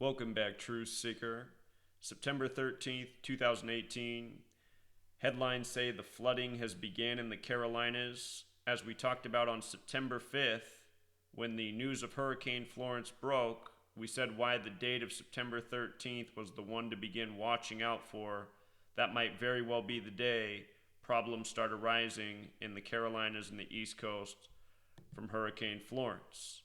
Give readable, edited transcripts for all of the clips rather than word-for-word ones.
Welcome back, Truth Seeker. September 13th, 2018. Headlines say the flooding has began in the Carolinas. As we talked about on September 5th, when the news of Hurricane Florence broke, we said why the date of September 13th was the one to begin watching out for. That might very well be the day problems start arising in the Carolinas and the East Coast from Hurricane Florence.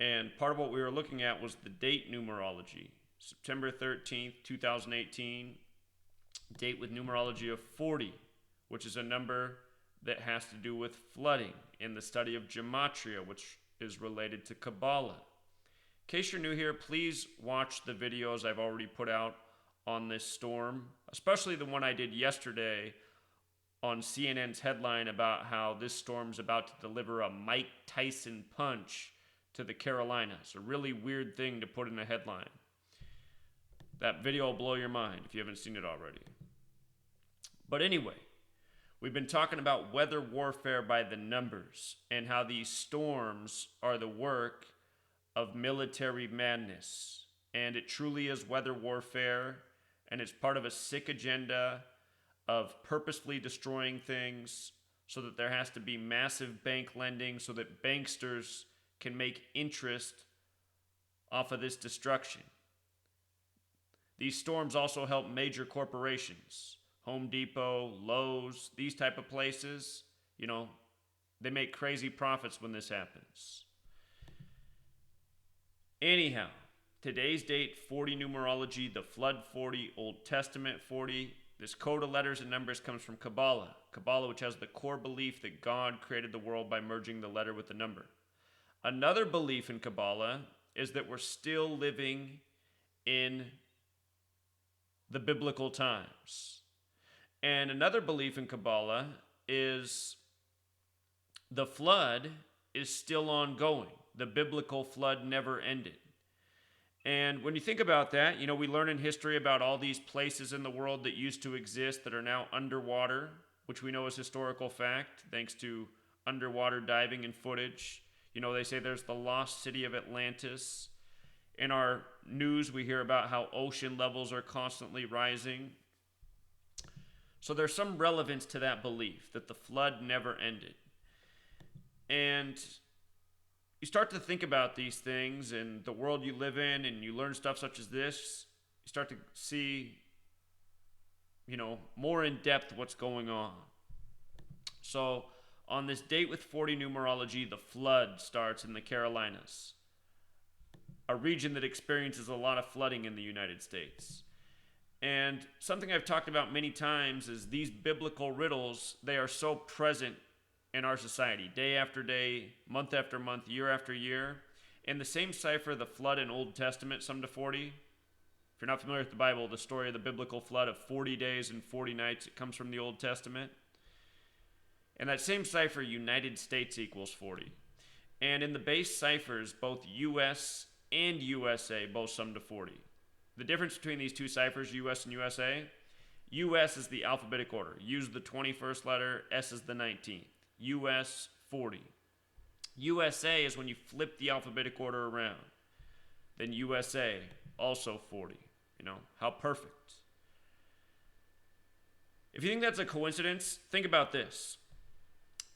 And part of what we were looking at was the date numerology. September 13th, 2018, date with numerology of 40, which is a number that has to do with flooding in the study of Gematria, which is related to Kabbalah. In case you're new here, please watch the videos I've already put out on this storm, especially the one I did yesterday on CNN's headline about how this storm's about to deliver a Mike Tyson punch to the Carolinas. A really weird thing to put in a headline. That video will blow your mind if you haven't seen it already. But anyway, we've been talking about weather warfare by the numbers and how these storms are the work of military madness. And it truly is weather warfare, and it's part of a sick agenda of purposefully destroying things so that there has to be massive bank lending so that banksters can make interest off of this destruction. These storms also help major corporations, Home Depot, Lowe's, these type of places. They make crazy profits when this happens. Anyhow, today's date, 40 numerology, the flood 40, Old Testament 40. This code of letters and numbers comes from Kabbalah. Kabbalah, which has the core belief that God created the world by merging the letter with the number. Another belief in Kabbalah is that we're still living in the biblical times. And another belief in Kabbalah is the flood is still ongoing. The biblical flood never ended. And when you think about that, we learn in history about all these places in the world that used to exist that are now underwater, which we know is historical fact, thanks to underwater diving and footage. They say there's the lost city of Atlantis. In our news, we hear about how ocean levels are constantly rising. So there's some relevance to that belief that the flood never ended. And you start to think about these things and the world you live in, and you learn stuff such as this. You start to see, more in depth what's going on. So on this date with 40 numerology, the flood starts in the Carolinas, a region that experiences a lot of flooding in the United States. And something I've talked about many times is these biblical riddles, they are so present in our society, day after day, month after month, year after year. In the same cipher, the flood in Old Testament, sum to 40. If you're not familiar with the Bible, the story of the biblical flood of 40 days and 40 nights, it comes from the Old Testament. And that same cipher, United States equals 40. And in the base ciphers, both US and USA both sum to 40. The difference between these two ciphers, US and USA, US is the alphabetic order. U is the 21st letter, S is the 19th. US 40. USA is when you flip the alphabetic order around. Then USA also 40. How perfect. If you think that's a coincidence, think about this.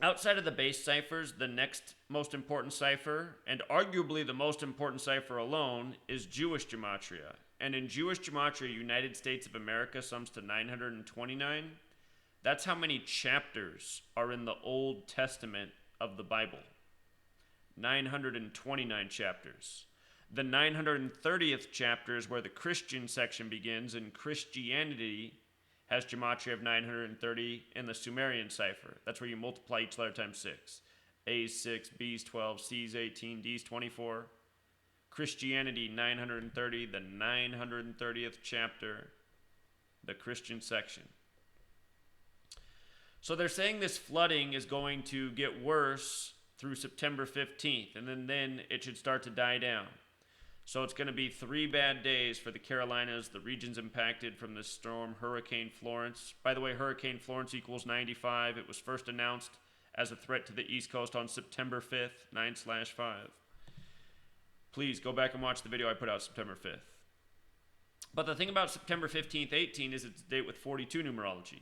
Outside of the base ciphers, the next most important cipher, and arguably the most important cipher alone, is Jewish Gematria. And in Jewish Gematria, United States of America sums to 929. That's how many chapters are in the Old Testament of the Bible. 929 chapters. The 930th chapter is where the Christian section begins, and Christianity has Gematria of 930 in the Sumerian cipher. That's where you multiply each letter times 6. A's 6, B's 12, C's 18, D's 24. Christianity 930, the 930th chapter, the Christian section. So they're saying this flooding is going to get worse through September 15th, and then it should start to die down. So it's going to be 3 bad days for the Carolinas, the regions impacted from this storm, Hurricane Florence. By the way, Hurricane Florence equals 95. It was first announced as a threat to the East Coast on September 5th, 9/5. Please go back and watch the video I put out September 5th. But the thing about September 15th, 18 is it's a date with 42 numerology.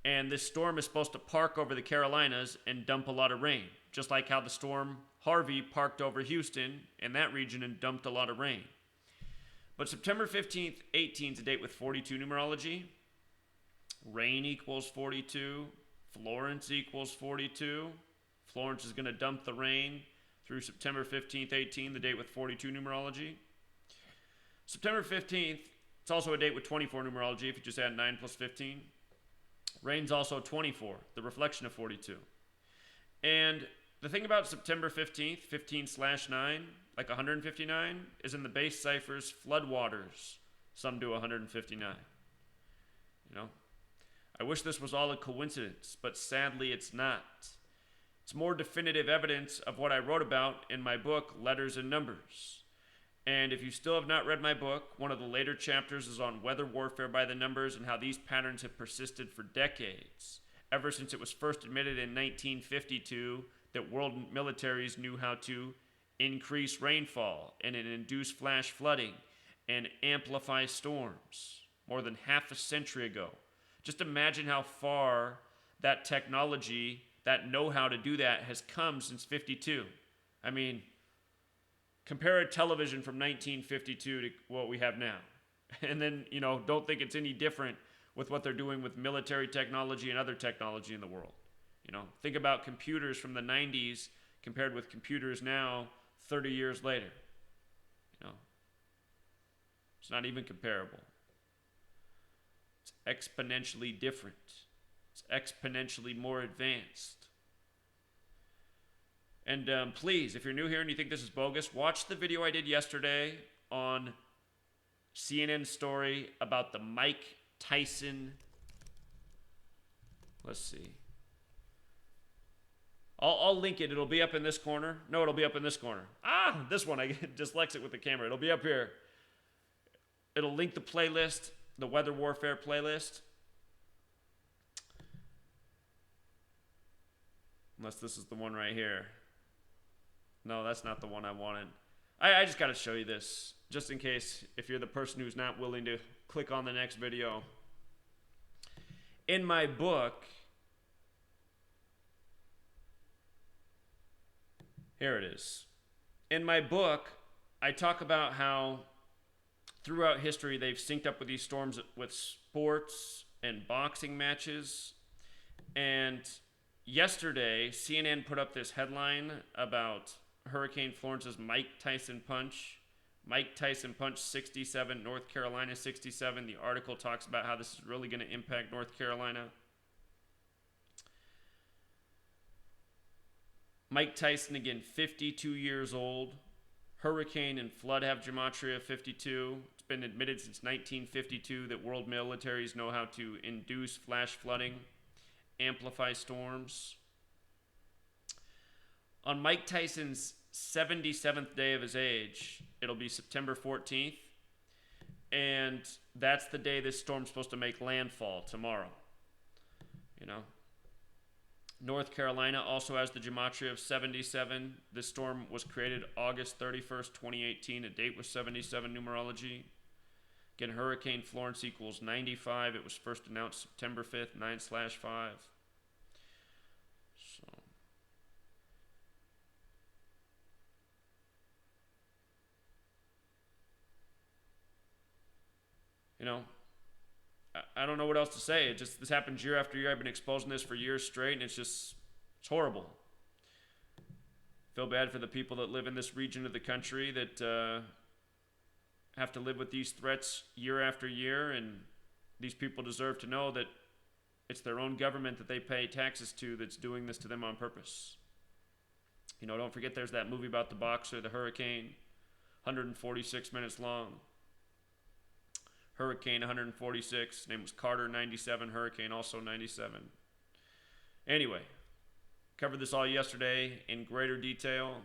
And this storm is supposed to park over the Carolinas and dump a lot of rain, just like how the storm Harvey parked over Houston and that region and dumped a lot of rain. But September 15th, 18 is a date with 42 numerology. Rain equals 42. Florence equals 42. Florence is going to dump the rain through September 15th, 18, the date with 42 numerology. September 15th, it's also a date with 24 numerology if you just add 9 plus 15. Rain's also 24, the reflection of 42. And the thing about September 15th, 15/9, like 159, is in the base ciphers, floodwaters. Some do 159. You know? I wish this was all a coincidence, but sadly it's not. It's more definitive evidence of what I wrote about in my book, Letters and Numbers. And if you still have not read my book, one of the later chapters is on weather warfare by the numbers and how these patterns have persisted for decades, ever since it was first admitted in 1952 that world militaries knew how to increase rainfall and induce flash flooding and amplify storms more than half a century ago. Just imagine how far that technology, that know-how to do that has come since 52. I mean, compare a television from 1952 to what we have now. And then, don't think it's any different with what they're doing with military technology and other technology in the world. Think about computers from the 90s compared with computers now 30 years later. It's not even comparable. It's exponentially different. It's exponentially more advanced. And please, if you're new here and you think this is bogus, watch the video I did yesterday on CNN's story about the Mike Tyson. Let's see. I'll link it. It'll be up in this corner. No, it'll be up in this corner. This one. I get dyslexic with the camera. It'll be up here. It'll link the playlist, the weather warfare playlist. Unless this is the one right here. No, that's not the one I wanted. I just got to show you this, just in case if you're the person who's not willing to click on the next video. In my book, here it is. In my book, I talk about how throughout history they've synced up with these storms with sports and boxing matches. And yesterday, CNN put up this headline about Hurricane Florence's Mike Tyson punch. Mike Tyson punched 67, North Carolina 67. The article talks about how this is really going to impact North Carolina. Mike Tyson, again, 52 years old. Hurricane and flood have Gematria 52. It's been admitted since 1952 that world militaries know how to induce flash flooding, amplify storms. On Mike Tyson's 77th day of his age, it'll be September 14th, and that's the day this storm's supposed to make landfall, tomorrow. North Carolina also has the Gematria of 77. This storm was created August 31st, 2018, a date with 77 numerology. Again, Hurricane Florence equals 95. It was first announced September 5th, 9/5. I don't know what else to say. This happens year after year. I've been exposing this for years straight, and it's horrible. Feel bad for the people that live in this region of the country that have to live with these threats year after year, and these people deserve to know that it's their own government that they pay taxes to that's doing this to them on purpose. Don't forget there's that movie about the boxer, the hurricane, 146 minutes long. Hurricane 146, his name was Carter 97, Hurricane also 97. Anyway, covered this all yesterday in greater detail.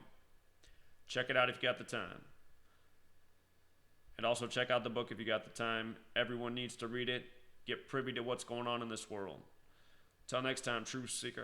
Check it out if you got the time. And also check out the book if you got the time. Everyone needs to read it. Get privy to what's going on in this world. Until next time, Truth Seeker.